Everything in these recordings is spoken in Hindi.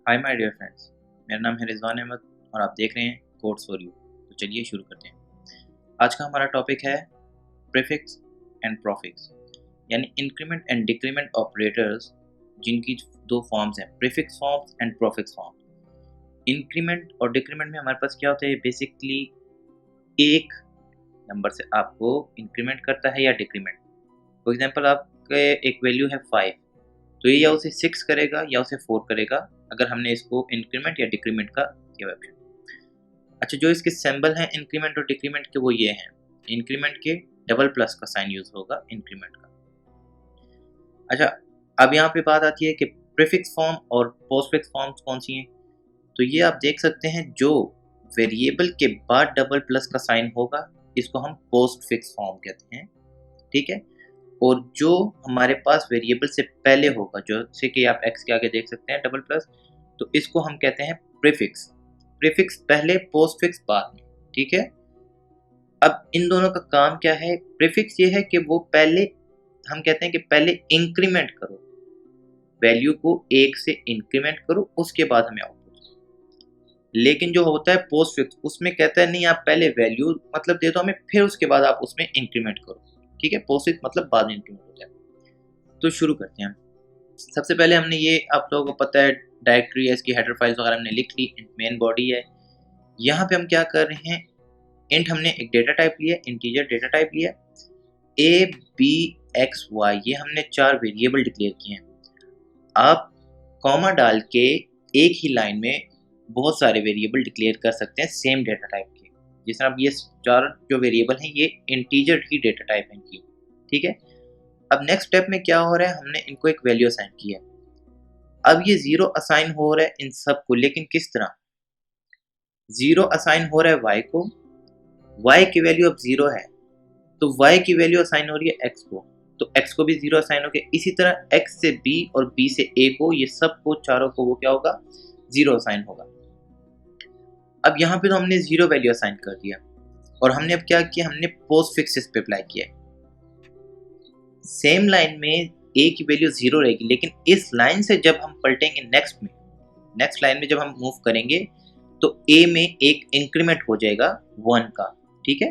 हाय माय डियर फ्रेंड्स, मेरा नाम है रिजवान अहमद और आप देख रहे हैं कोड्स फॉर यू। तो चलिए शुरू करते हैं। आज का हमारा टॉपिक है प्रीफिक्स एंड प्रोफिक्स, यानी इंक्रीमेंट एंड डिक्रीमेंट ऑपरेटर्स, जिनकी दो फॉर्म्स हैं, prefix forms and prefix form. Increment और डिक्रीमेंट में हमारे पास क्या होता है, बेसिकली एक नंबर से आपको इंक्रीमेंट करता है या डिक्रीमेंट। फॉर एग्जाम्पल आपके एक वैल्यू है 5, तो ये या उसे 6 करेगा या उसे 4 करेगा, अगर हमने इसको इंक्रीमेंट या डिक्रीमेंट का किया ऑप्शन। अच्छा, जो इसके सिंबल हैं इंक्रीमेंट और डिक्रीमेंट के वो ये हैं। इंक्रीमेंट के डबल प्लस का साइन यूज होगा इंक्रीमेंट का। अच्छा, अब यहाँ पे बात आती है कि प्रीफिक्स फॉर्म और पोस्टफिक्स फॉर्म्स कौन सी हैं। तो ये आप देख सकते हैं, जो वेरिएबल के बाद डबल प्लस का साइन होगा इसको हम पोस्टफिक्स फॉर्म कहते हैं, ठीक है। और जो हमारे पास वेरिएबल से पहले होगा, जैसे कि आप x के आगे देख सकते हैं डबल प्लस, तो इसको हम कहते हैं प्रीफिक्स। प्रीफिक्स पहले, पोस्टफिक्स बाद में, ठीक है। अब इन दोनों का काम क्या है। प्रीफिक्स ये है कि वो पहले, हम कहते हैं कि पहले इंक्रीमेंट करो, वैल्यू को 1 से इंक्रीमेंट करो, उसके बाद हमें आउटपुट। लेकिन जो होता है पोस्टफिक्स, उसमें कहता है नहीं, आप पहले वैल्यू मतलब दे दो हमें, फिर उसके बाद आप उसमें इंक्रीमेंट करो, ठीक है। पोस्टफिक्स मतलब बाद में इंक्रीमेंट होता है। तो शुरू करते हैं। सबसे पहले हमने ये, आप लोगों को पता है, डायरेक्टरी है, इसकी हेडर फाइल्स वगैरह हमने लिख ली, मेन बॉडी है। यहाँ पे हम क्या कर रहे हैं, इंट हमने एक डेटा टाइप लिया, इंटीजर डेटा टाइप लिया, ए बी एक्स वाई, ये हमने 4 वेरिएबल डिक्लेयर किए हैं। आप कॉमा डाल के एक ही लाइन में बहुत सारे वेरिएबल डिक्लेयर कर सकते हैं सेम डेटा टाइप के। जिस तरह अब ये 4 जो वेरिएबल हैं ये इंटीजर ही डेटा टाइप हैं इनकी, ठीक है। अब नेक्स्ट स्टेप में क्या हो रहा है, हमने इनको एक वैल्यू असाइन की है। अब ये 0 असाइन हो रहा है इन सब को, लेकिन किस तरह। 0 असाइन हो रहा है y को, y की वैल्यू अब 0 है, तो y की वैल्यू असाइन हो रही है x को, तो x को भी 0 असाइन हो गया। इसी तरह x से b और b से a को, ये सब को, चारों को वो क्या होगा, 0 असाइन होगा। अब यहाँ पे तो हमने 0 वैल्यू असाइन कर दिया, और हमने अब क्या किया, हमने पोस्ट फिक्स पे अप्लाई किया। सेम लाइन में a की वैल्यू 0 रहेगी, लेकिन इस लाइन से जब हम पलटेंगे नेक्स्ट लाइन में जब हम मूव करेंगे, तो a में एक इंक्रीमेंट हो जाएगा 1 का, ठीक है।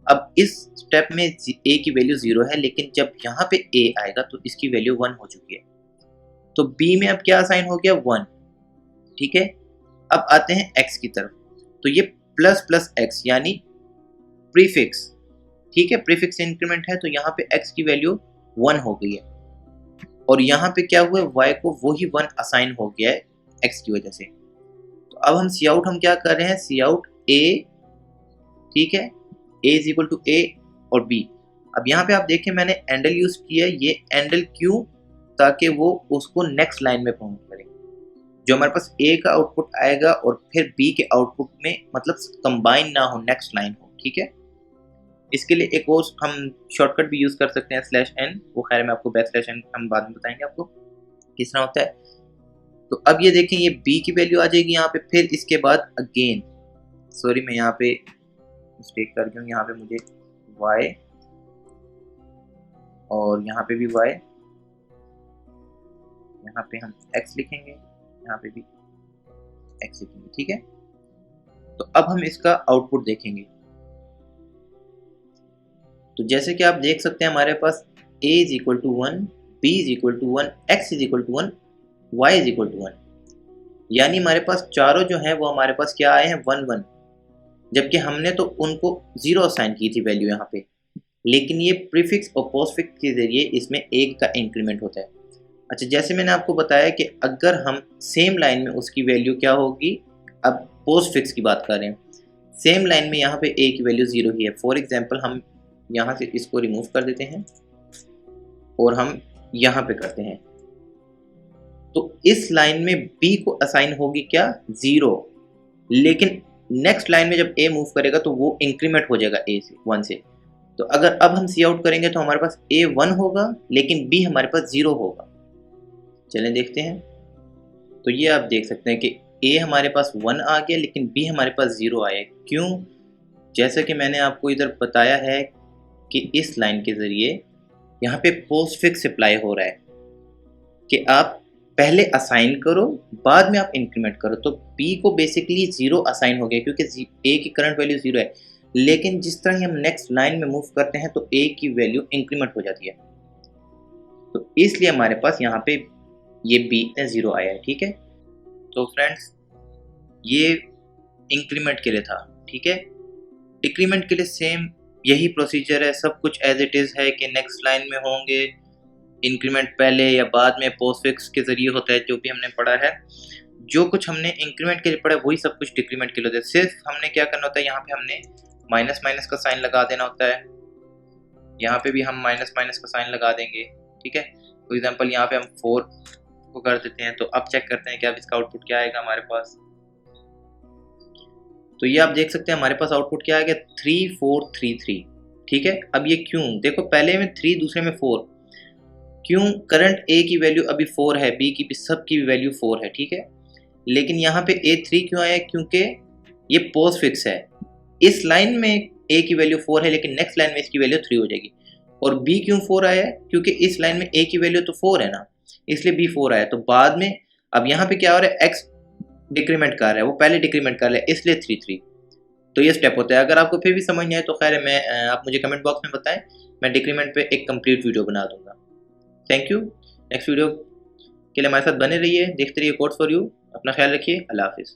अब इस स्टेप में a की वैल्यू 0 है, लेकिन जब यहाँ पे a आएगा तो इसकी वैल्यू 1 हो चुकी है, तो b में अब क्या असाइन हो गया, 1, ठीक है। अब आते हैं x की तरफ, तो ये प्लस प्लस x यानी प्रीफिक्स, ठीक है। प्रीफिक्स इंक्रीमेंट है, तो यहाँ पे x की वैल्यू 1 हो गई है, और यहाँ पे क्या हुआ है, y को वही 1 असाइन हो गया है x की वजह से। तो अब हम सी आउट हम क्या कर रहे हैं, सी आउट a, ठीक है, a is equal to a और b। अब यहाँ पे आप देखें मैंने एंडल यूज किया है, ये एंडल क्यों, ताकि वो उसको नेक्स्ट लाइन में प्रमोट करे। जो हमारे पास a का आउटपुट आएगा और फिर b के आउटपुट में मतलब कंबाइन ना हो, नेक्स्ट लाइन हो, ठीक है। इसके लिए एक और हम शॉर्टकट भी यूज कर सकते हैं, /n, वो खैर मैं आपको /n हम बाद में बताएंगे आपको किस तरह होता है। तो अब ये देखें, ये b की वैल्यू आ जाएगी यहाँ पे, फिर इसके बाद अगेन, सॉरी मैं यहाँ पे मिस्टेक कर गया हूँ, यहाँ पे मुझे y और यहाँ पे भी y, यहाँ पे हम x लिखेंगे, यहाँ पे भी x लिखेंगे, ठीक है। तो अब हम इसका आउटपुट देखेंगे। तो जैसे कि आप देख सकते हैं, हमारे पास a is equal to 1, b is equal to 1, x is equal to 1, y is equal to 1, यानी हमारे पास चारों जो हैं वो हमारे पास क्या आए हैं, 1 1, जबकि हमने तो उनको 0 असाइन की थी वैल्यू यहाँ पे। लेकिन ये प्रीफिक्स और पोस्टफिक्स के जरिए इसमें 1 का इंक्रीमेंट होता है। अच्छा, जैसे मैंने आपको बताया कि अगर हम सेम लाइन में उसकी वैल्यू क्या होगी, अब पोस्टफिक्स की बात कर रहे हैं, सेम लाइन में यहाँ पे a की वैल्यू 0 ही है। फॉर एग्जाम्पल हम यहाँ से इसको रिमूव कर देते हैं और हम यहाँ पे करते हैं, तो इस लाइन में b को असाइन होगी क्या, 0, लेकिन नेक्स्ट लाइन में जब a मूव करेगा तो वो इंक्रीमेंट हो जाएगा a से, 1 से। तो अगर अब हम सी आउट करेंगे तो हमारे पास a 1 होगा, लेकिन b हमारे पास 0 होगा। चलें देखते हैं। तो ये आप देख सकते हैं कि a हमारे पास 1 आ गया, लेकिन b हमारे पास 0 आया। क्यों, जैसा कि मैंने आपको इधर बताया है कि इस लाइन के ज़रिए यहाँ पे पोस्टफिक्स अप्लाई हो रहा है कि आप पहले असाइन करो, बाद में आप इंक्रीमेंट करो। तो बी को बेसिकली 0 असाइन हो गया क्योंकि ए की करंट वैल्यू 0 है, लेकिन जिस तरह ही हम नेक्स्ट लाइन में मूव करते हैं तो ए की वैल्यू इंक्रीमेंट हो जाती है, तो इसलिए हमारे पास यहाँ पे ये बी 0 आया है। ठीक है, तो फ्रेंड्स ये इंक्रीमेंट के लिए था। ठीक है, डिक्रीमेंट के लिए सेम यही प्रोसीजर है, सब कुछ एज इट इज़ है कि नेक्स्ट लाइन में होंगे इंक्रीमेंट पहले या बाद में पोस्टफिक्स के ज़रिए होता है। जो भी हमने पढ़ा है, जो कुछ हमने इंक्रीमेंट के लिए पढ़ा है वही सब कुछ डिक्रीमेंट के लिए होता है। सिर्फ हमने क्या करना होता है, यहाँ पे हमने माइनस माइनस का साइन लगा देना होता है, यहाँ पे भी हम माइनस माइनस का साइन लगा देंगे। ठीक है, फॉर एग्जाम्पल यहाँ पे हम 4 को कर देते हैं, तो अब चेक करते हैं कि अब इसका आउटपुट क्या आएगा हमारे पास। तो ये आप देख सकते हैं हमारे पास आउटपुट क्या आ गया, 3 4 3 3। ठीक है, अब ये क्यों, देखो पहले में 3 दूसरे में 4, क्यों, करंट ए की वैल्यू अभी 4 है, बी की भी, सब की वैल्यू 4 है। ठीक है, लेकिन यहाँ पे ए 3 क्यों आया, क्योंकि ये पोस्ट फिक्स है। इस लाइन में ए की वैल्यू 4 है, लेकिन नेक्स्ट लाइन में इसकी वैल्यू 3 हो जाएगी। और बी क्यों 4 आया है, क्योंकि इस लाइन में ए की वैल्यू तो 4 है ना, इसलिए बी 4 आया। तो बाद में अब यहाँ पे क्या हो रहा है, एक्स डिक्रीमेंट कर रहा है, वो पहले डिक्रीमेंट कर रहा है, इसलिए 3 3। तो ये स्टेप होता है। अगर आपको फिर भी समझ नहीं आए तो खैर है, मैं आप मुझे कमेंट बॉक्स में बताएं, मैं डिक्रीमेंट पे एक कंप्लीट वीडियो बना दूंगा। Thank you. नेक्स्ट वीडियो के लिए हमारे साथ बने रहिए, देखते रहिए कोड्स फॉर यू। अपना ख्याल रखिए, अल्लाह हाफिज़।